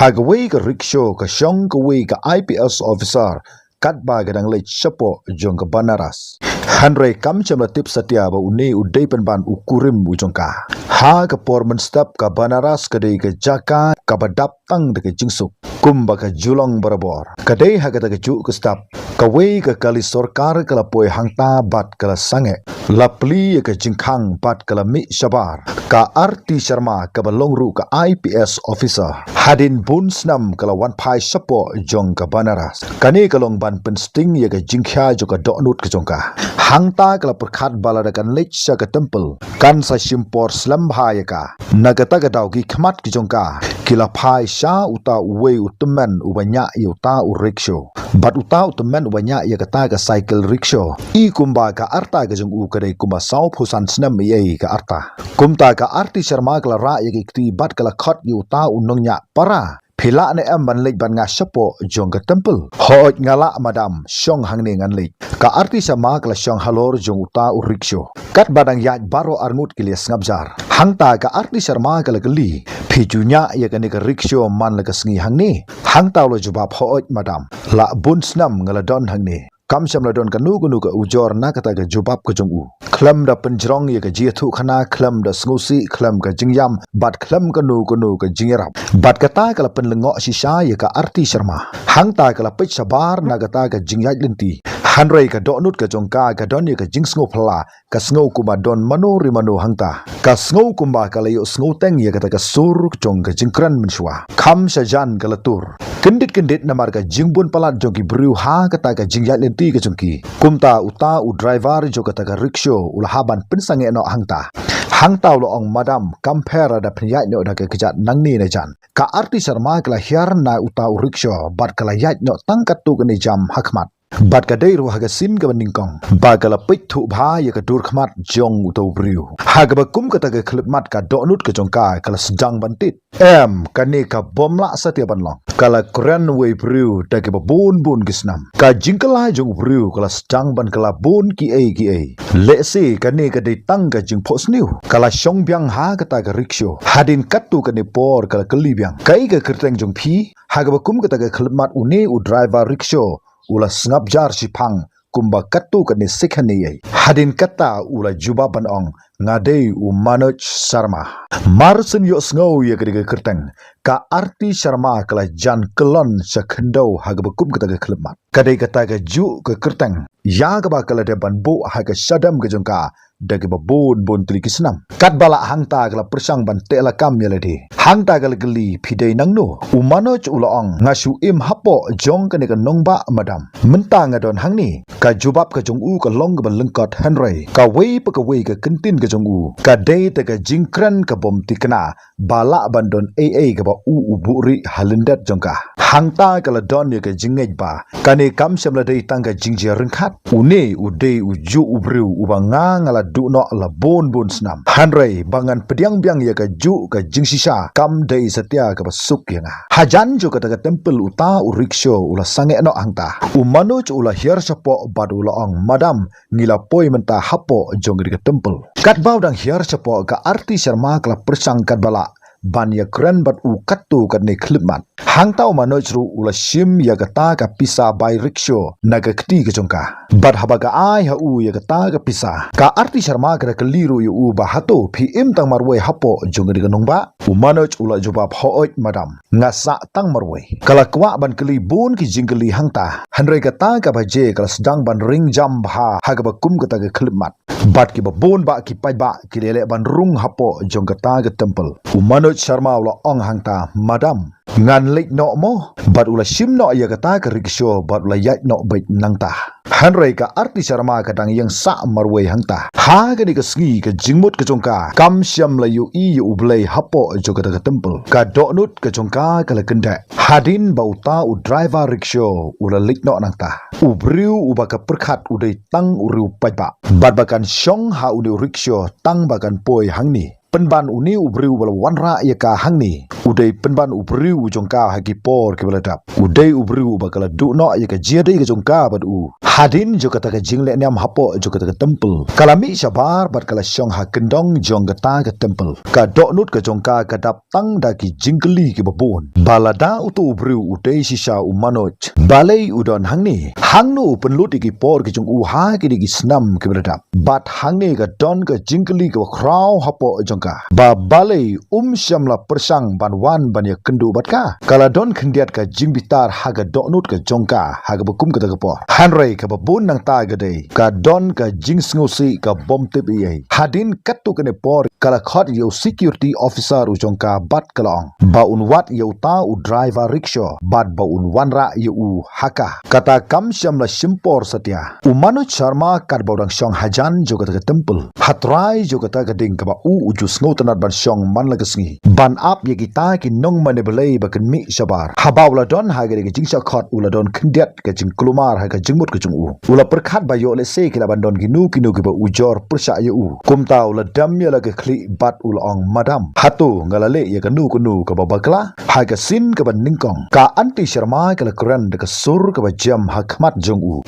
Hagaway ka rickshaw ka siyang kaway ka IPS officer katba gadang lech sapo jong ka Banaras. Hanray kamcham la tip satya ba une uday panban ukurim ujong ka. Ha ka porman step ka Banaras kadai ka jaka ka badap tang de ka jingsuk. Kumba ka julong barabor. Kadai hagata ka ju ka step. Kaway ka kali sorkar kala poy hangta bat kala sange. Lapli ka jingkang bat kala mi shabar. Ka RT Sharma ka balongru ka IPS officer. Hadin bunsnam kala wan pai sapo jong ka Banaras. Kani kalong ban pensting ya ka jingkha jo ka donut ka jong ka. Hangta kala perkhat baladakan lech sa ka temple. Kan sa shimpor slambha ya ka. Nagata ka daw ki khmat ki jong ka. Kila pai sha uta uwe utemen ubanya ya uta u rickshaw. Bat uta utemen ubanya ya kata ka cycle rickshaw. I kumba ka arta ka jong u kadai kumba sau phusan snam ye ka arta. Kumta ka RT Sharma kala ra ya ki bat kala khot ya uta unongnya para. Phila ne am ban lek ban nga sapo jong ka temple. Hoj ngala madam syong hangne ngan lek. Ka RT Sharma kala syong halor jong uta u rickshaw. Kat badang yaj baro arngut kilias ngabjar. Hangta ka RT Sharma kala geli. Pijunya ya kani ka rickshaw man la ka sngi hangne. Hangta lo jubab hoj madam. La bunsnam ngala don hangne. Kam syam la don kanu ka ujor na kata ka jubab ka jong u. Klam da penjrong ya ka jiathu khana klam da sngusi klam ka jingyam bat klam kanu ka jingrap. Bat kata kala penlengok sisa ya ka RT Sharma. Hangta kala pech sabar na kata ka jingyaj lenti. Hanray ka donut ka jongka ka don ya ka jingsngo phala ka sngo kuma don mano rimano hangta. Ka sngo kumba kala yo sngo teng ya kata ka sur jong ka jingkran menshwa. Kam sajan kala tur. Kendit namar ka jingbun palat jongki briu ha kata ka jingyaj lenti ka jongki. Kumta uta u driver jo kata ka rickshaw ulahaban pensange no hangta. Hangta lo ong madam compare da penyaj no da ka kejat nangni na jan. Ka RT Sharma kala hiar na uta u rickshaw bat kala yaj no tangkat tu kani jam hakmat. Bat ka dai ru haga sin ka ningkong. Ba kala pit thu bha ya ka dur khmat jong uto briu. Haga ba kum kata ka klipmat ka donut ka jongka kala sedang bantit. Kani ka bomla satya banlong. Kala kren way briu da ka bun gisnam. Ka jingkala jong briu kala sedang ban kala bun ki ai. Lesi kani ka dai tang ka jing pos niu. Kala syong byang ha kata ka rickshaw. Hadin katu kani por kala keli byang. Kai ka kerteng jong pi. Haga ba kum kata ka klipmat une u driver rickshaw. Ula sngap jar sipang kumba katu kani sikhani ye. Hadin kata ula juba ban ong ngadei u Manoj Sharma. Marsen yo sngo ye kadi kerteng. Ka RT Sharma kala jan kelon sa khendau haga bakum kata ka khlemat. Kadai kata ka ju ka kerteng. Ya ka ba kala de ban bu haga sadam ka jongka. Dagi ba bon tuli kisnam. Kat bala hangta kala persang ban te la kam yeladi. Hangta kala geli pidai nangno. U Manoj ula ong ngasu im hapo jong kani ka nongba madam. Menta ngadon hangni. Ka jubab ka jong u ka long ka ban lengkot Hanray. Ka wei pa ka wei ka kentin ka jong u. Ka day ta ka jingkran ka bom tikna. Bala bandon AA ka ba u buri halindat jongka. Hangta kala don ya ka jingej ba. Kani kam syam la day tangga jingjia rengkat. Une udai uju ubriu ubanga ngala du no la bon snam. Hanray bangan pediang biang ya ka ju ka jingsisa kam day satya ka basuk ya nga. Hajan jo kata ka temple uta u rickshaw ula sange no hangta. U Manoj ula hiar sapo bad ula ong madam ngila poi menta hapo jong ka temple. Kat bau dang hiar sapo ka RT Sharma kala persang kat bala. Ban ya keren bat u katu kat ne klipmat. Hangta u Manoj ru ula shim ya kata ka pisa by rickshaw naga kti ka jongka. Bat habaga ai ha u ya kata ka pisa. Ka RT Sharma kara keliru yu u bahato pi im tang marway hapo jong ka nongba. U Manoj ula jubab hooj madam. Ngasa tang marway. Kala kwa ban keli bun ki jingkeli hangta. Hanray kata ka baje kala sedang ban ring jam baha haga bakum kata ka klipmat. Bat ki babon ba ki paj ba ki lele ban rung hapo jong kata ka temple. U Manoj Sharma ula ong hangta madam. Ngan lek no mo. Bat ula shim no ya kata ka rickshaw bat ula yaj no bait nangta. Hanray ka RT Sharma kadang yang sa marway hangta. Ha ka ni ka sngi ka jingmut ka jongka. Kam syam la yu i yu ublay hapo jo kata ka temple. Ka donut ka jongka kala kendak. Hadin bauta u driver rickshaw ula lek no nangta. Ubriu uba ka perkhat udai tang uriu pajba. Bat bakan syong ha udi rickshaw tang bakan poi hangni. penban uni ubriu bala wanra ya ka hangni udai penban ubriu jongka hagi por ke baladap udai ubriu bakala duno ya ka jiadai ke jongka badu hadin jo kata ka jingle nyam hapo jo kata ka temple kalami sabar bat kala syong ha kendong jong kata ka temple ka doknut ka jongka ka dap tang da ki jingli ki babon balada utu ubriu udai sisa umanoj balai udon hangni hangnu penlut ki por ki jong ha ki di snam ke baladap bat hangni ka don ka jingli ka kraw hapo jongka ba balai syamla persang ban wan ban ya kendu batka kala don khendiat ka jingbitar haga doknut ka jongka haga bekum ka po hanrei ka babun nang ta gade ka don ka jingsngosi ka bom tip ye hadin katu kene por kala khot yo security officer u jongka bat kalong ba unwat yo ta u driver rickshaw bat ba unwanra yo u haka kata kam syamla simpor satya umanu sharma kat baudang syong hajan jogata ka temple hatrai jogata ka ding ka ba u ujus ngotanat ban syong man lagasngi ban ap ye kita ki nong manebelai ba kan mi sabar habawla don hagere ki jingsa khot ula don khendiat ka jing klumar ha ka jingmut ka jung u ula perkhat ba yo le se ki la ban don ki nu ki ba ujor persa ye u kumta ula dam ye la ka khli bat ula ong madam hatu ngalale ye ka nu ka ba bakla ha ka sin ka ban ningkong ka anti sharma ka la kuran de ka sur ka ba jam ha khmat jung u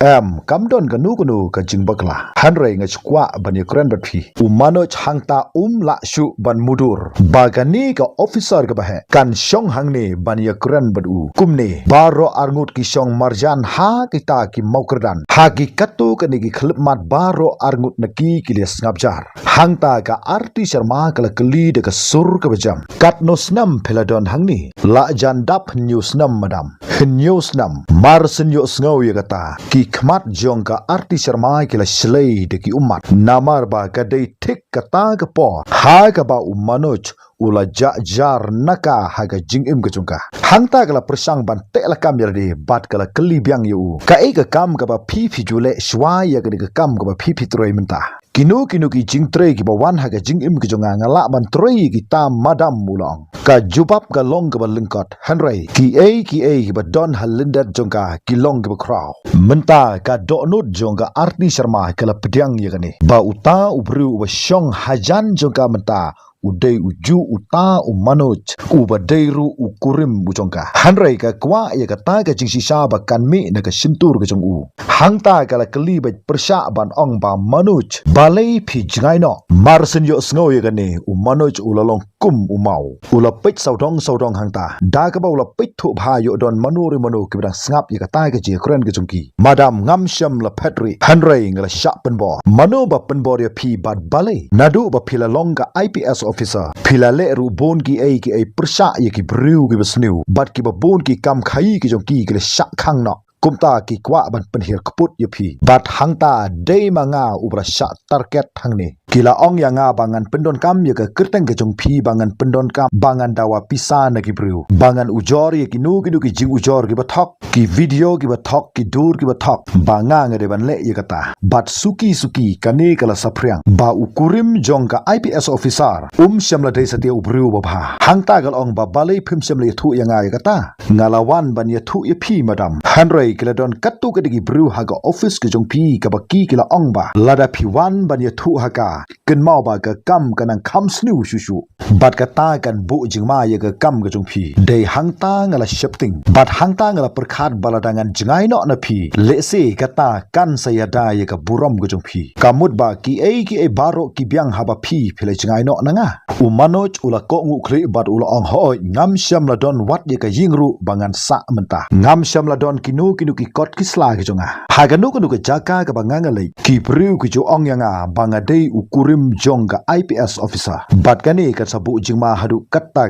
kam don ka nu ka jing bakla hanrei nga chkwa ban ye kuran bat phi umano changta la shu ban mudur bagani ka officer ka bahe kan syong hangni ban ya kuran badu kumne baro arngut ki syong marjan ha kita ki maukerdan ha ki katu ka ni ki khlipmat baro arngut naki ki les ngabjar hangta ka arti sharma kala kli de ka sur ka bajam kat no snam peladon hangni la jan dap news nam madam news nam mar senyo sngaw ya kata ki khmat jong ka arti sharma ki la shlei de ki ummat namar ba ka dei thik kata ka po ha ka ba umanoj ula jar naka haga jingim ka chungka hangta kala persang ban tekla kam yardi bat kala keli biang yu ka ka kam ka ba phi jule shwa ya ka kam ka ba phi troi menta kinu ki jing trei ki ba wan haga jingim ki chunga ngala ban trei ki tam madam mulong ka jubab ka long ka ba lingkot hanrei ki ba don halindat jongka ki long ka ba kraw menta ka donut jongka arti sharma kala pediang ya kani ba uta ubru ba syong hajan jongka menta udai uju uta umanoj ubadairu ukurim bujongka hanrei ka kwa ya kata ka jingsi sha ba kanmi na ka sintur ka jong u hangta kala keli ba persha ban ong ba manoj balai phi jingai no marsen yo sngo ya kane umanoj ulalong kum umau ula pech saudong hangta da ka ba ula pech thu bha yo don manuri manu ki bang snap ya kata ka je kren ka jongki madam ngam syam la patri hanrei ngala sha penbo manu ba penbo ya phi bat balai nadu ba phila long ka IPS officer philale ru bon ki ai persha ye ki briu ki besniu bat ki ba bon ki kam khai ki jong ki le sha khang no kumta ki kwa ban penhir kput ye phi bat hangta dei manga ubra sha target hangni kila ong ya nga bangan pendon kam ye ka kerteng ke jong phi bangan pendon kam bangan dawa pisa na ki briu bangan ujor ye ki nu ki jing ujor ki ba thok ki video ki ba thok ki dur ki ba thok banga ngare ban le ye kata bat suki kane kala sapriang ba ukurim jong ka IPS officer shamla dei satia ubriu ba bha hangta gal ong ba balai phim shamla thu ya nga ye kata ngalawan ban ye thu ye phi madam hanrei kila don katu ka digi briu haga office ke jong phi ka ba ki kila ong ba lada phi wan ban ye thu haga ken mau ba ka kam kanang kham snu shushu bat ka ta kan bu jingma ye ka kam ka jong phi dei hangta ngala shifting bat hangta ngala perkhat baladangan jingai no na phi le se ka ta kan sayada ye ka buram ka jong phi kamut ba ki ai baro ki byang haba phi phile jingai no nanga umanoj ula ko ngu khri bat ula ong hoi ngam syam la don wat ye ka yingru bangan sa menta ngam syam la don kinu ki kot kisla ki jonga haganu kanu ka jaka ka banganga le ki briu ki jo ong yanga bangadei ukurim jongga IPS officer bat kani ka sabu jingma hadu kata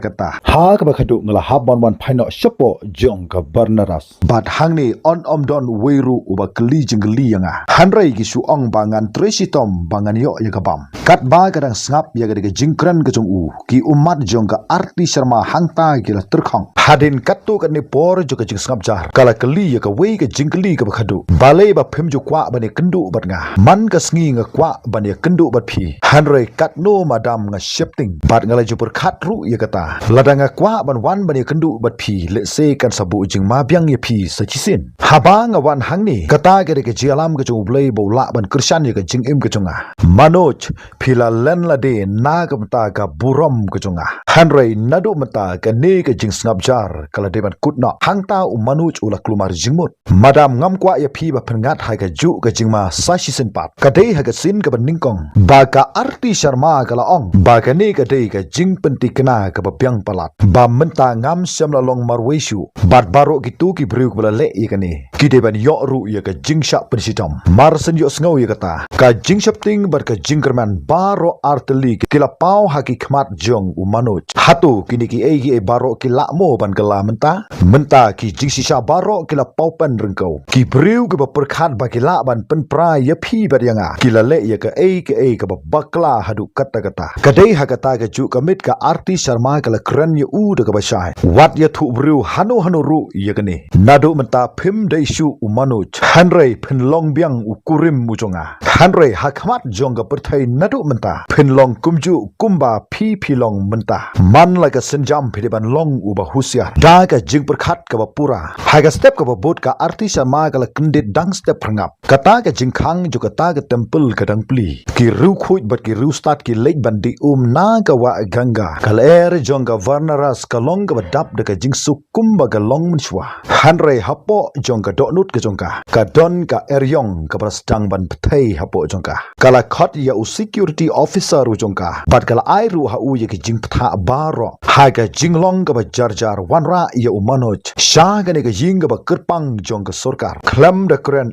ha ka bakhadu ngala habon wan phaino shopo jongga barnaras bat hangni on don weiru uba kli jingli yanga hanrei ki su ong bangan tresitom bangan yo ya kabam kat ba kadang snap ya ga jingkran ka jong u ki umat jongga arti sharma hangta ki la terkhong hadin katu kan ni por jo ka jing snap jar kala kli ya ka wei ka jingli ka bakhadu balai ba phim jo kwa bane kendu bat nga man ka sngi nga kwa bane kendu bat pi hanrei kat no madam nga shifting bat nga laju berkat ru ya kata ladanga kwa ban wan ban ya kendu bat pi le se kan sabu jing ma biang ya pi sachisin haba nga wan hang ni kata ke ke jialam ke chu blei bo la ban krishan ya ke jing im ke chunga manoj phila len la de na ka mata ka buram ke chunga hanrei nadu mata ka ne ke jing snap jar kala de ban kutna hangta manoj ula klumar jingmut madam ngam kwa ya pi ba phengat ha ka ju ka jingma sachisin pat ka dei ha ka sin ka ban ningkong ba ka arti sharma kala ong ba ka ne ka dei ka jing penti kena ka ba piang palat ba menta ngam syam la long marweshu bat baro gitu ki briu bala le ikani ki de ban yo ru ya ka jing sha pensitam marsen yo sngo ya kata ka jing shap ting bar ka jing kerman baro arteli kila pau haki khmat jong u manoj hatu kini ki e baro ki la mo ban kala menta ki jing sisa baro kila pau pen rengkau ki briu ke ba perkhat ba kila ban pen pra ya phi ba yanga kila le ya ka e ka ba bakla hadu kata kadai ha kata ka ju kamit ka arti sharma kala kran ya u de ka ba shai wat ya thu briu hanu ru ya kani nadu menta phim dei shu u manoj hanrei phin long biang u kurim mu jonga hanrei ha khmat jong ka perthai nadu menta phin long kumju kumba phi long menta man like a sinjam phiban long u ba husia da ka jing perkhat ka ba pura ha ka step ka ba bot ka arti sharma kala kendit dang step prangap kata ka jing khang ju kata ka temple ka dang pli ki ru khuj bat ki ru start ki lek bandi na ka wa ganga kal er jong ka varnaras ka long ka dap de ka jing su kumba ka long munshwa hanrei hapo jong ka donut ka jong ka don ka eryong ka prastang ban pthei hapo jong ka kala khot ya u security officer u jong ka bat kala ai ru ha u ye ki jing ptha baro ha ka jing long ka ba jar wanra ya u manoj sha ga ne ka jing ka ba kirpang jong ka sorkar khlam da kren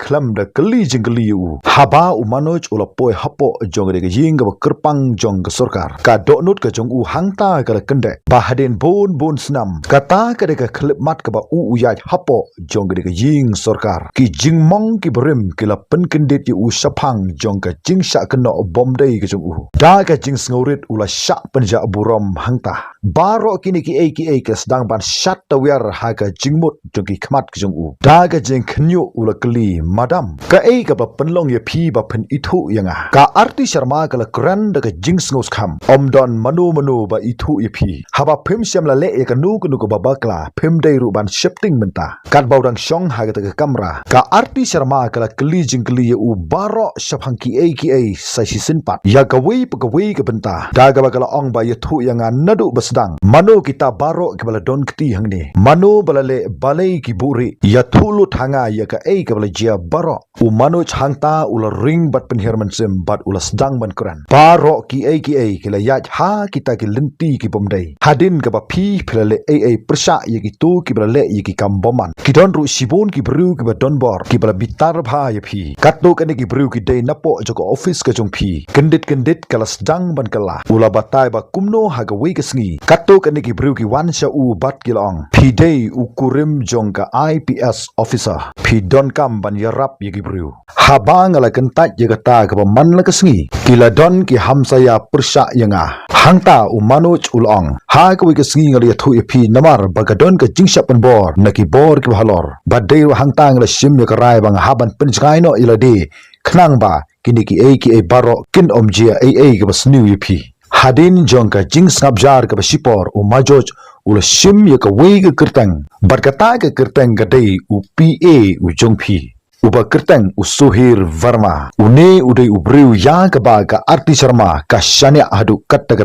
khlam da kli jing kli u haba u manoj ula poi hapo jong de ka jing ka ba kirpang jong ka sorkar ka donut ka jong u hangta ka kende ba hadin bon snam kata ka de ka klip mat ka ba u ya hapo jong de ka jing sorkar ki jing mong ki brim ki la pen kendit u shapang jong ka jing sha ka no bom dei ka jong u da ka jing sngorit ula sha penja buram hangta baro kini ki ka sedang ban shat tawer ha ka jingmut jong ki khmat ka jong u da ka jing khnyu ula kli madam ka ka ba penlong ya phi ba pen ithu yanga ka arti sharma ka la kran da ka jing sngus kham omdon manu ba ithu ya phi haba phim syam la le ka nu ka ba bakla phim dei ru ban shifting menta kat baudang shong ha ka kamera ka arti sharma ka la kli jing kli ya u baro shaphang ki sai sin pat ya ka wei ka benta da ga ba ka la ong ba ya thu yanga nadu basdang manu kita baro ka bala don kti hangni manu balale balai ki buri ya thulu thanga ya ka ka bala jia baro u manu changta ula ring bat penherman sim bat ula sedang ban kuran baro ki la ya ha kita ki lenti ki bomdai hadin ka ba phi philale persha ya ki tu ki bala le ya ki kamboman ki don ru sibon ki bru ki ba don bor ki bala bitar bha ya phi katto kani ki bru ki dei napo joko office ka jong phi kendit kala sedang ban kala ula batai ba kumno ha ga wei ka sngi katto kani ki bru ki wan sha u bat ki long phi dei u kurim jong ka IPS officer phi don kam ban yarap ya ki bru habang ala kentat ya kata ka ba man la ka sngi kila don ki hamsaya persha yanga hangta u manoj ulong ha ka wi ka sngi ngali ya thu ya phi namar bagadon ka jingsha pen bor na ki bor ki halor badai hangta ngala shim ya ka rai bang haban pen jkai no ilade khnang ba kini ki baro kin omjia ka ba snu ya phi hadin jong ka jing snapjar ka ba shipor u majoj ula shim ya ka wei ka kirtang barkata ka kirtang ka dei u PA u jong phi uba kirtang usuhir varma une udai ubriu ya ka ba ka arti sharma ka shania hadu katta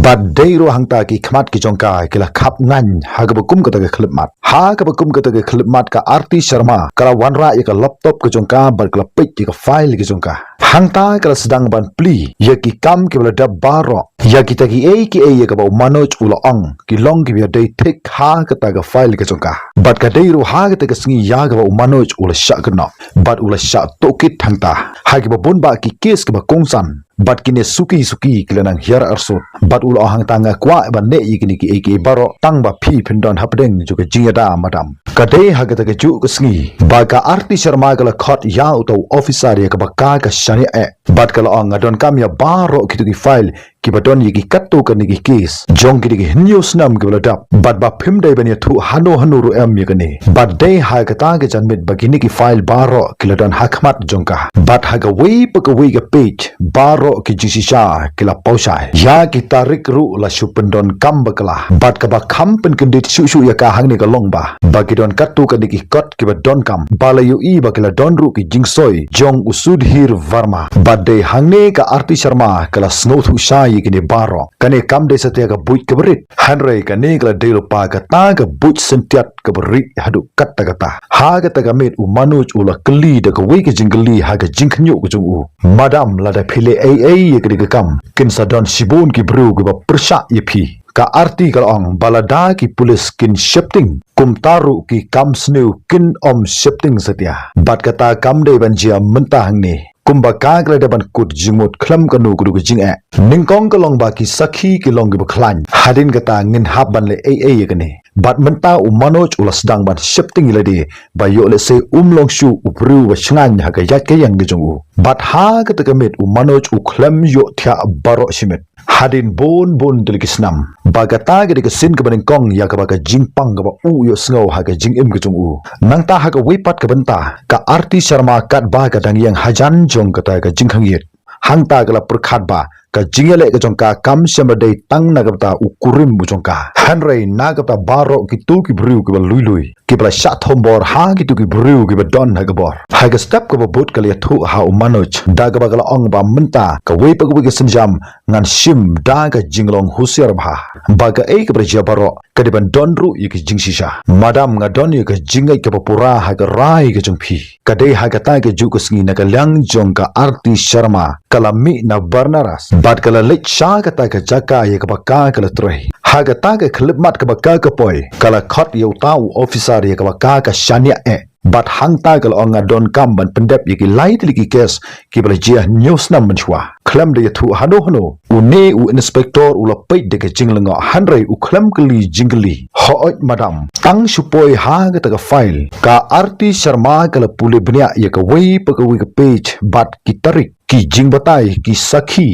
badai ro hangta ki khmat ki jongka kila khap ngan ha ka bakum ka ta khlipmat ha ka bakum ka ta khlipmat ka arti sharma kala wanra ya ka laptop ka jongka bar kala pik ki ka file ki jongka hangta kala sedang ban pli ya ki kam ki bala dabaro ya kita ki ya ka ba manoj ula ong ki long ki ya dei thik ha ka ta ka file ka jongka bat ka dei ro ha ka ta ka sngi ya ka ba manoj ula sha ka no bat ula sha tokit hangta ha ki ba bun ba ki kes ka ba kongsan bat kini suki kilanang hiar arsut bat ula hang tanga kwa ban ne yikini ki baro tang ba phi phindon hapdeng juga jingada madam kadai hagata ke ju kusngi ba ka arti sharma kala khot ya uto officer ya ka ba ka shani bat kala ong adon kam ya baro kitu ki file kibadon yigi katto kan yigi kis jong gidi news nam gibaladap bad ba phim dai bani thu hano ru em yigani bad dai ha kata ge janmit bagini ki file baro kiladon hakmat jongka bad ha ga wei pa wei ga page baro ki jisisha kila pausai ya ki tarik ru la supendon kam bakala bad ka ba kham pen kendit su ya ka hangni ga long ba bagidon katto kan yigi kot kibadon kam balayu i bakila don ru ki jingsoi jong usudhir varma bad dai hangne ka arti sharma kala snow thu sha yigini baro kane kam de satya ka buit kabrit hanre kane kala de pa ka ta ka buit sentiat kabrit hadu katta kata ha ga ta ga met u manuj ula kli de ka wei ka jingli ha ga jingkhnyu ku jung u madam la da phile ai yigini ka kam kin sadon shibun ki bru ki ba persha yipi ka arti kalong balada ki police kin shifting kumtaru ki kam snu kin om shifting satya bat kata kam de banjia mentah ni kumba kagla daban kut jingmut klam kanu kudu jing e ningkong kalong ba ki sakhi ki long gi baklan hadin kata ngin hab ban le ai yakane bat menta u manoj ulas dang ban shifting iladi ba yo le se long shu upru wa shngan ha ga yak ke yang gi jungu bat ha ka ta kamit u manoj u klam yo thya baro shimit hadin bon delikisnam bagata ga sin ka banin kong ya ka ba jing pang ga ba u yo snow ha ga jing im gi jungu nang ta ha ga wipat ka banta ka arti sharma kat ba ga dang yang hajan jong kata ka jingkhang yet hangta gala perkhat ba ka jingele ka jongka kam shamade tang nagapta ukurim bujongka hanrei nagapta baro ki tu ki bru ki lui ki bla sha thombor ha ki tu ki bru ki ba don hagabor haga step ka bot ka le thu ha manoj daga ba gala ong ba menta ka we pa ki sinjam ngan shim daga jinglong husiar ba baga e ka bra baro ka de ban don ru yi ki jingshisha madam nga don yi ka jingai ka pura ha ga rai ka jongphi ka de ha ga ta ka ju ka sngi na ka lang jongka arti sharma kalami na barnaras bat kala lech sha kata ka jaka ye ka baka kala troi ha ga ta ka klip mat ka baka ka poi kala khot yo ta u officer ye ka baka ka shania e bat hangta kala onga don kam ban pendep ye ki light li kes ki bala jia news nam manchwa klam de thu hano une u inspector u la pait de ka jinglenga hanrei u klam kali jingli hooj madam tang supoi ha ga ta ka file ka arti sharma kala pule bnya ye ka wei pa ka wi ka page bat ki tarik ki jingbatai ki sakhi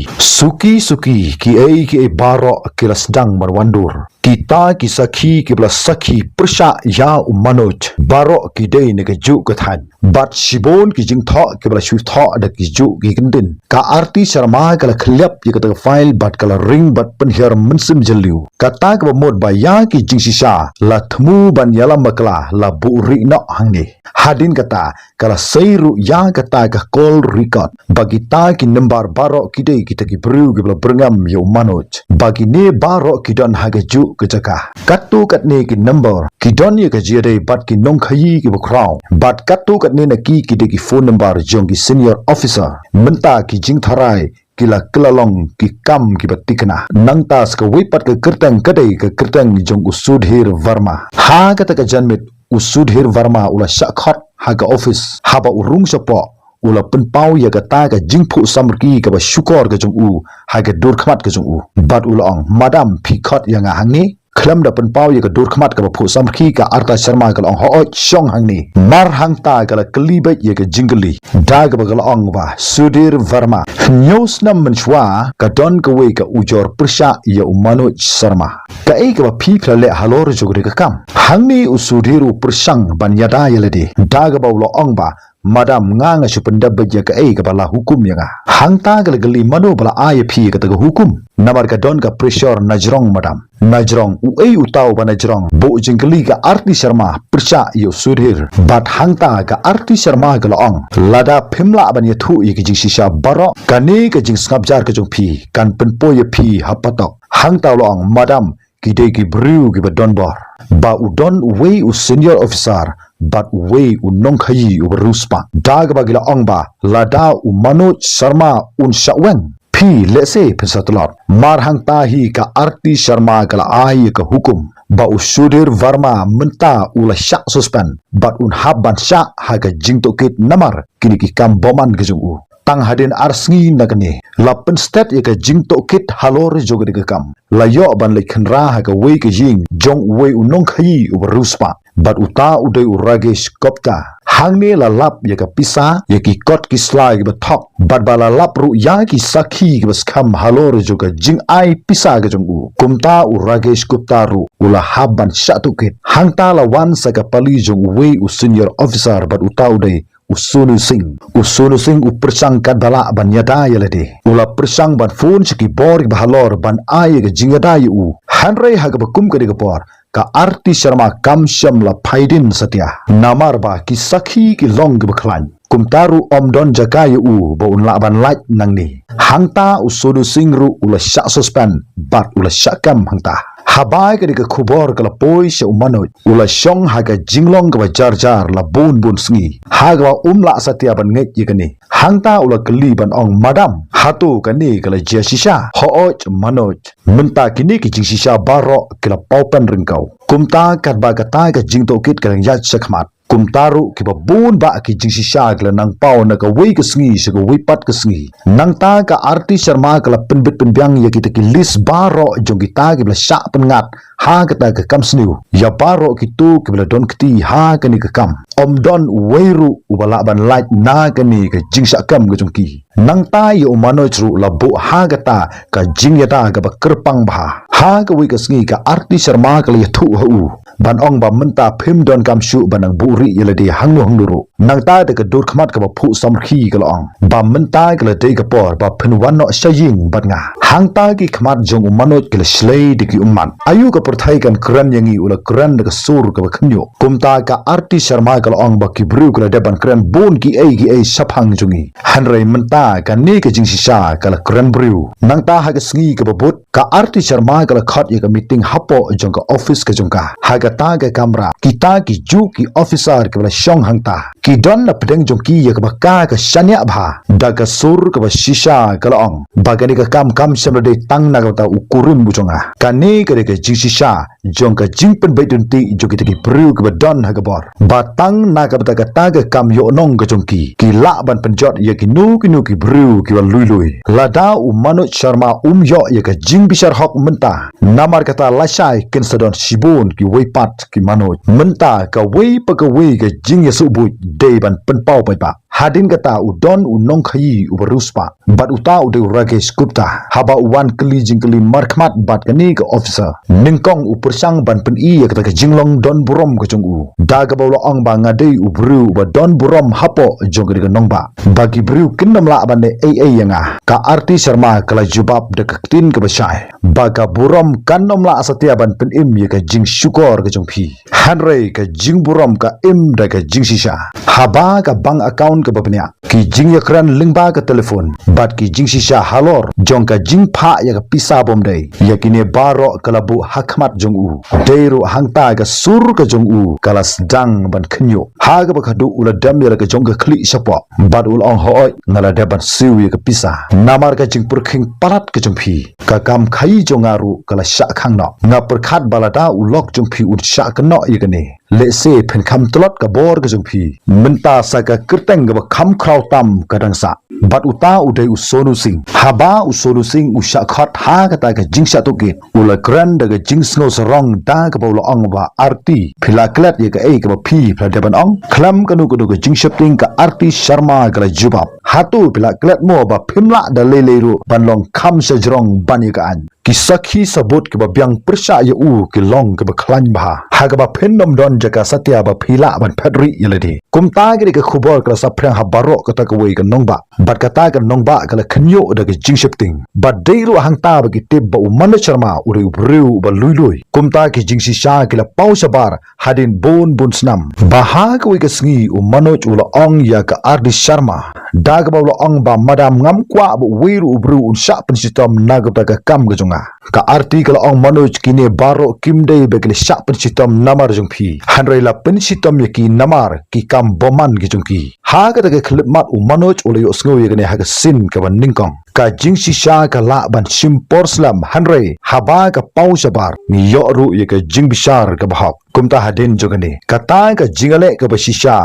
suki ki ai baro ki rasdang marwandur kita ki sakhi ki bla sakhi persha ya manoj baro ki dei ne ka ju ka than bat shibon ki jing tho ki bla shu tho da ki ju ki gindin ka arti sharma kala khlep ye ka ta file bat kala ring bat pen her munsim jaliu ka ta ka mod ba ya ki jing shisha la thmu ban yala makla la bu ri no hangni hadin kata kala seiru ya kata ka call record bagi ta ki number baro ki dei kita ki bru ki bla brengam yo manoj bagi ne baro ki don haga ju ke jaka katu kat ne ki number ki don ye ka jere bat ki nong khayi ki bkraw bat katu kat ne na ki de ki phone number jong ki senior officer menta ki jing tharai kila kelalong ki kam ki batikna nangtas ka wipat ka kertang kadai ka kertang jong usudhir varma ha kata ka janmit usudhir varma ula shakhot haga office haba urung sapo ula penpau ya kata ka jingphu samrki ka ba shukor ka jong u haga dur khmat ka jong u bat ula ong madam phikhot yang hangni khlam da penpau ya ka dur khmat ka ba phu samrki ka arta sharma ka ong ho shong hangni mar hangta ka la klibai ya ka jingli da ka ba ka ong ba sudir varma news nam manchwa ka don ka we ka ujor persha ya umano sharma ka e ka ba phi phlale halor jogri ka kam hangni usudiru persang banyada yalade da ka ba ula ong ba madam nganga supenda baja ka ei ka bala hukum yanga hangta gali mano bala ay phi ka taga hukum namar ka don ka pressure najrong madam najrong u ei utau ba najrong bo jingli ka arti sharma persha yo surir bat hangta ka arti sharma gala ong lada phimla ban ye thu ye ki jing shisha baro kani ka jing skapjar ka jong phi kan penpo ye phi hapatok hangta long madam ki de ki bru ki ba don bor ba u don we u senior officer but we u nong khayi u ruspa dag ba gila ong ba lada u manoj sharma un shaweng phi lese phisatlot mar hang ta hi ka arti sharma kala ai ka hukum ba u sudir varma menta u la sha suspend but un haban sha ha ka jingto kit namar kini ki kam boman ka jung u tang hadin arsngi nagani la penstet ya ka jing to kit halor joga de kam la yo ban le khnra ha ka wei ka jing jong wei unong khai uberuspa bat uta udai uragesh kopta hangne la lap ya ka pisa ya ki kot ki slai ba thok bat bala lap ru ya ki sakhi ki bas kham halor joga jing ai pisa ga jong u kumta uragesh kopta ru ula haban shatu kit hangta la wan sa ka pali jong wei u senior officer bat uta udai Usunu sing upersang kat bala ban yada yalade ula persang ban phone chiki bor bahalor ban ai ga jingada yu hanrei ha ga kum ka de por ka arti sharma kam sham la phaidin satya namar ba ki sakhi ki long ga khlan kumtaru omdon jaka yu ba unla ban lait nangni hangta usunu sing ru ula sha suspend bat ula shakam hangta habai ka dika khubor kala poi se umano ula shong haga jinglong ka jar la bun sngi haga umla satya ban ngai yikani hangta ula kali ban ong madam hatu kani kala jasisha hooj manoj menta kini ki jingsisha baro kala paupen ringkau kumta kat ba kata ka jingto kit kala yat sakmat kumtaru ki babun ba ki jingsisha kala nang pau na ka wei ka sngi se ka wei pat ka sngi nang ta ka arti sharma kala penbit penbyang ya kita ki list baro jong kita ki bla sha pengat ha kata ka kam sniu ya baro ki tu ki bla don kti ha ka ni ka kam om don weiru ubala ban light na ka ni ka jingsa kam ka jong ki nang ta ya umano chru la bu ha kata ka jingyata ka ba kerpang ba ha ka wei ka sngi ka arti sharma kala ya thu hu ban ong ba menta phim don kam shu banang buri yelade hangno hangnuru nang ta de ka dur khmat ka ba phu samkhi ka ong ba menta ka la de ka por ba phin wan no shaying bat nga hang ta ki khmat jong manoj ka la shlei de ki umman ayu ka porthai kan kran yangi ula kran de ka sur ka ba khnyo kumta ka arti sharma ka ong ba ki bru ka de ban kran bon ki ai saphang jungi hanrei menta ka ne ka jingsi sha ka la kran bru nang ta ha ka sngi ka ba but ka arti sharma ka la khat ye ka meeting hapo jong ka office ka jong ka ha ta ga kamera kita ki ju ki officer ke bala shong hangta ki don na pedeng jong ki ya ka ka shanya bha da ka sur ka ba shisha ka long bagani ka kam sem de tang na ka ukurim bujonga ka ne ka de ka ji shisha jong ka jing pen bai dun ti jo ki ki pru ka ba don ha ka bor ba tang na ka ta ga kam yo nong ka jong ki la ban penjot ya ki nu ki bru ki wa lui la da u manoj sharma yo ya ka jing bishar hok menta namar kata lashai ken sadon shibun ki wei pat ki manoj menta ka wei pa ka wei ka jing ya subu de ban pen pau pai pa hadin kata udon unong khai uberuspa bat uta ude ragesh gupta haba wan kli jingkli markhmat bat kani ka officer ningkong upersang ban pen i kata ka jinglong don burom ka jungu daga bawlo ong ba ngade ubru ba don burom hapo jongri ka nongba bagi bru kinnam la ban ne ai yanga ka arti sharma kala jubab de tin ka bashai baga burom kanom la asatia ban pen im ye ka jing shukor ka jongphi hanrei ka jing burom ka im da ka jing shisha haba ka bang account ka babnya ki jing yakran lingba ka telefon bat ki jing shisha halor jong ka jing pha ya ka pisa bom dei yakine baro kalabu hakmat jong u deiru hangta ka sur ka jong u kala sedang ban khnyo ha ka ba khadu ula dam ya ka jong ka khli sapo bat ul ong hoi ngala de ban siu ya ka pisa namar ka jing purkhing parat ka jong phi ka kam khai jongaru kala sha khang no nga perkhat balada ulok jong phi ut sha ka no yakane le se phen kham tlot ka bor ka jong phi menta sa ka kirteng ga kham khrau tam ka dang sa bat uta udai usonu sing haba usonu sing usha khat ha ka ta ka jingsa to ge ula grand ga jings no sarong da ka bawlo ong ba arti phila klat ye ka ei ka phi phla de ban ong khlam ka nu ka jingshapting ka arti sharma ka jubab hatu phila klat mo ba phimla da le ru banlong kham sa jrong ban ye ka an ki sakhi sabut ke ba byang persha ye u ki long ke ba khlan ba ha ka ba phenom don jaka satya ba phila ban phadri yeledi kumta ge ka khubor ka sa phrang ha baro ka ta ka wei ka nongba bat ka ta ka nongba ka la khnyo da ka jingshapting bat deiru hangta ba ki tib ba u man sharma uri ubriu ba lui kumta ki jingsi sha ki la pau sabar hadin bun snam ba ha ka wei ka sngi u manoj ula ong ya ka ardi sharma da ka ba ula ong ba madam ngam kwa ba weiru ubru un sha pen sitom na ka ta ka kam ga jonga ka arti ka ong manoj kine baro kimdei be ka sha pen sitom namar jong phi hanrei la pen sitom ye ki namar ki kam boman gi jong ki ha ka ta ka klip mat u manoj ula yo sngo ye ha ka sin ka ban ningkong ka jingsi sha ka la ban sim porslam hanrei haba ka pau sabar ni yo ru ye ka jing bishar ka bahak kumta hadin jogani kata ka jingale ka basisha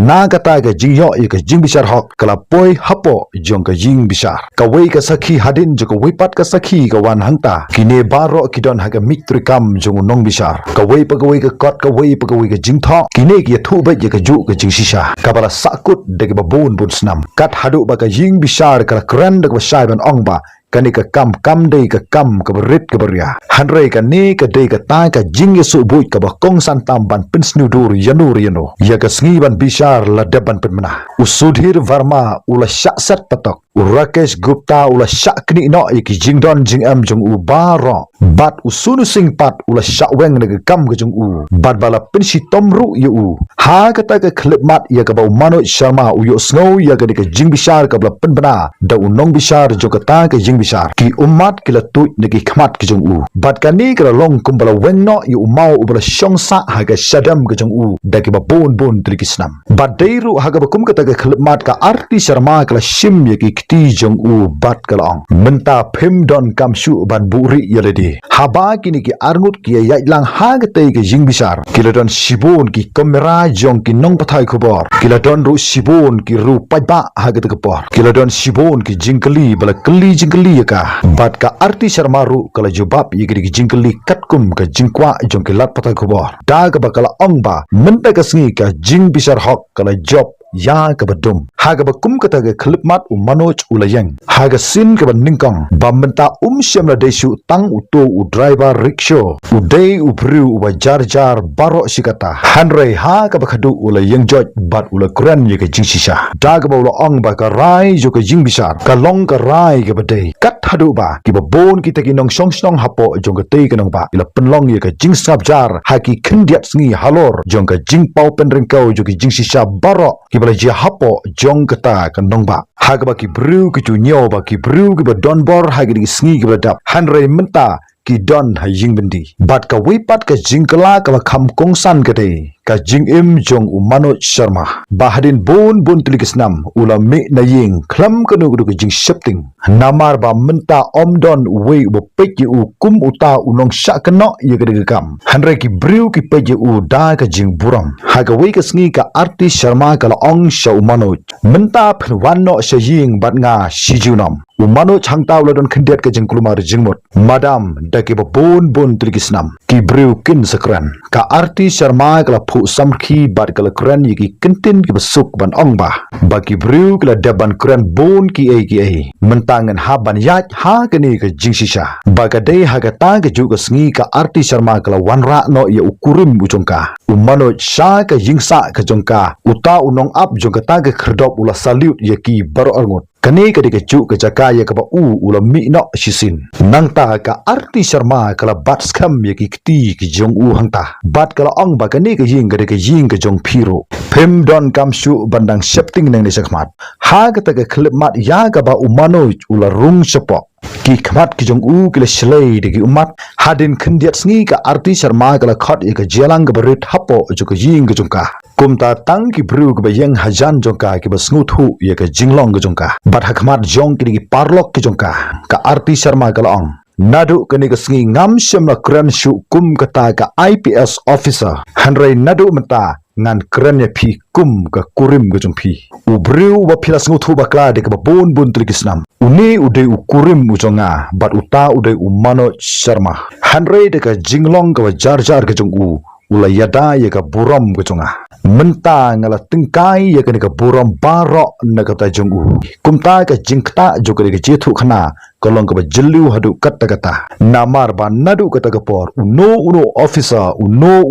na kata ka jingyo ka jing bisar hok kala poi hapo jong ka jing bisar ka wei ka sakhi hadin jo ka wipat ka sakhi ka wan hangta kine baro kidon ha ka mitrikam jong nong bisar ka wei pa ka wei ka kot ka wei pa ka wei ka jing tho kine ki thu ba ka ju ka jing sisha ka bala sakut de ka bon bun snam kat hadu ba ka jing bisar ka kran de ka sai ban ong ba kani ka kam dei ka kam ka berit ka beria hanrei ka ni ka dei ka ta ka jing yesu buit ka ba kong san tam ban pin snudur yanur yano ya ka sngi ban bishar la deban pin mana usudhir varma ula shat patok Rakesh Gupta ula syakni no iki jingdon jing am jong u baro bat usunu sing pat ula syakweng nega kam ke jong u bat bala pensi tomru yu u ha kata ke klip mat ya ka bau Manoj Sharma u yu snow ya ka de jing bishar ka bala penbana da unong bishar jo kata ke jing bishar ki umat kila tuit negi khmat ke jong u bat kani kala long kum bala weng no yu mau u bala shongsa ha ka shadam ke jong u da ke ba bon trikisnam bat deiru ha ka kum kata ke klip mat ka arti Sharma kala shim ya ki ti jong u bat kalong menta phim don kam shu ban buri yaledi haba kini ki arngut ki ya lang ha gate ki jing bisar kiladon shibon ki kamera jong ki nong pathai khobor kiladon ru shibon ki ru paiba ha gate kapor kiladon shibon ki jingkali bala kali jingkali ka bat ka arti Sharma ru kala jubab ye ki jingkali katkum ka jingkwa jong ki lat pathai khobor da ka bakala ong ba menta ka sngi ka jing bisar hok kala job ya ka badum haga ba kum kata ga klip mat Manoj ulayang haga sin ka ningkong ba menta syam la desu tang uto u driver rickshaw u dei u bru u jar baro sikata hanrei ha ka ba khadu ulayang joj bat ula kuran ye ka jingsisa dag ba ula ong ba ka rai jo ka jing bisar ka long ka rai ka ba dei kat hadu ba ki ba bon ki ta ki nong song hapo jong ka tei ka nong ba ila penlong ye ka jing sap jar ha ki khindiat sngi halor jong ka jing pau pen ringkau jo ki jingsisa baro bala ji hapo jong kata kanong ba hagba ki bru ki tu nyo ba ki bru ki ba don bor hagi sngi ki ba dap hanrei menta ki don ha jing bendi bat ka wipat ka jingkala ka kham kong san ka dei ka jing im jong Manoj Sharma bahadin bon tulikisnam ula me na ying khlam ka nu ka jing shifting namar ba menta omdon we bo pek u kum uta unong sha kano ye ka de kam hanrei ki bru ki pek u da ka jing buram ha ka we ka sngi ka arti Sharma ka la ong sha Manoj menta phwan no sha ying bat nga shijunam Manoj hangtaw la don khendet ka jing kulumar jingmot madam da ki ba bon tulikisnam ki bru kin sakran ka arti Sharma ka la samkhi bat kala kuran yi kentin ki besuk ban ong ba bagi bru kala daban kuran bon ki ai mentangan ha ban yat ha kani ka jingsisa bagade ha ka ta ka ju ka sngi ka arti Sharma kala wanra no ya ukurim ujongka Manoj sha ka jingsa ka jongka uta unong up jongka ta ka khrdop ula salute ya ki baro arngot kani ka de ju ka jaka ya ka ba ula mi no shisin nangta ka arti Sharma kala bat skam ya ki kti ki jong hangta bat kala ong ba kani ka ying ka ying ka jong phiro phim don kam shu bandang shifting nang ni sakmat ha ka ta ka klip mat ya ka ba Manoj ula rung sepo ki khmat ki jong ki la shlei de ki umat hadin khindiat sngi ka arti Sharma kala khot ka jelang ka berit hapo ju ka ying ka jongka kumta tang ki bru ka yang hajan jongka ki ba snuthu ye ka jinglong ka jongka bat hakmat jong ki parlok ki jongka ka arti Sharma kala ong nadu kani ka sngi ngam syam la kran shu kum kata ka IPS officer hanrei nadu menta ngan kran ya phi kum ka kurim ka jong phi ubru wa philas nguthu bakla de ka bon trikisnam uni ude ukurim ujonga bat uta ude Manoj Sharma hanrei de ka jinglong ka jar ka jong ula yada ya ka buram ka jonga menta ngala tingkai ya ka buram baro na ka ta jong kumta ka jingkta jo ka jethu khana kolong ka jillu hadu kata namar ba nadu kata ka por uno officer uno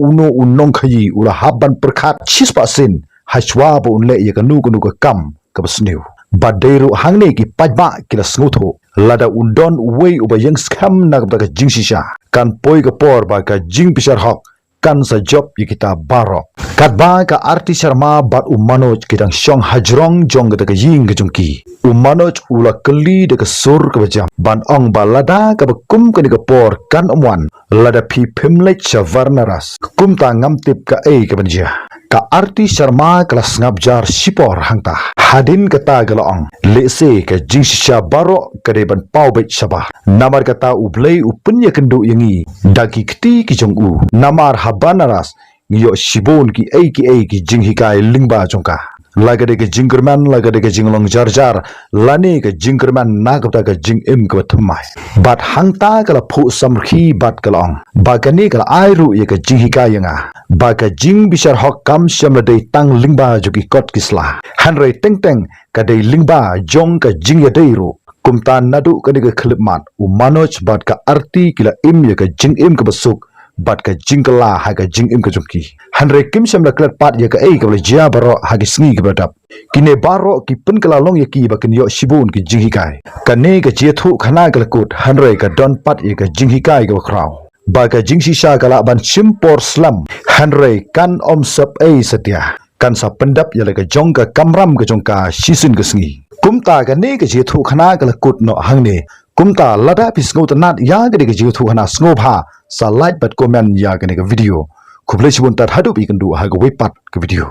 unong khayi ula haban perkhat 6% hachwa ba unle ya ka nu ka kam ka basniu badairu hangne ki pajba kila snutho lada undon wei uba yang skam na ka jingsisha kan poi ka por ba ka jing pisar hok kan sa job yi kita baro katba ka arti Sharma bat Manoj kitang syong hajrong jong ka ying ka jongki Manoj ula keli de ka sur ka bajam ban ong balada ka kum ka ni ka por kan omwan lada phi phimlet shavarnaras kum ta ngam tip ka ka banja ka arti Sharma kelas ngabjar sipor hangta hadin kata galaong lese ka jingsisha baro ka ban pau bet sabah namar kata ublei upunya kendu yangi daki kti ki jong namar habanaras ngiyo shibon ki jing hikai lingba jongka lagade ke jingkerman lagade ke jinglong jar lani ke jingkerman nagapta ke jing im ke thumai bat hangta kala phu samkhi bat kalong bagani kala airu ye ke jing hikai yanga baga jing bishar hok kam shamla dei tang lingba joki kot kisla hanrei teng ka dei lingba jong ka jing ya dei ro kumta nadu ka de khlipmat u manoj bat ka arti kila im ye ka jing im ka basuk bat ka jingkala ha ka jing im ka jongki hanre kim shamla klat pat ya ka ei ka jia baro ha ki sngi ka badap kine baro ki pun kala long ya ki ba kin yo shibun ki jing hikai ka ne ka je thu khana ka kut hanre ka don pat ya ka jing hikai ka kraw ba ka jing shisha kala ban chimpor slam hanre kan om sap ei satya kan sa pendap ya la ka jong ka kamram ka jong ka shisin ka sngi kumta ka ne ka je thu khana ka kut no hangne kumta lada pis ngau tanat ya ga de ka je thu khana sngo pha sa like bat comment ya ga ne ka video kublai sibun tat hadu bi kan du ha ga wepat ka video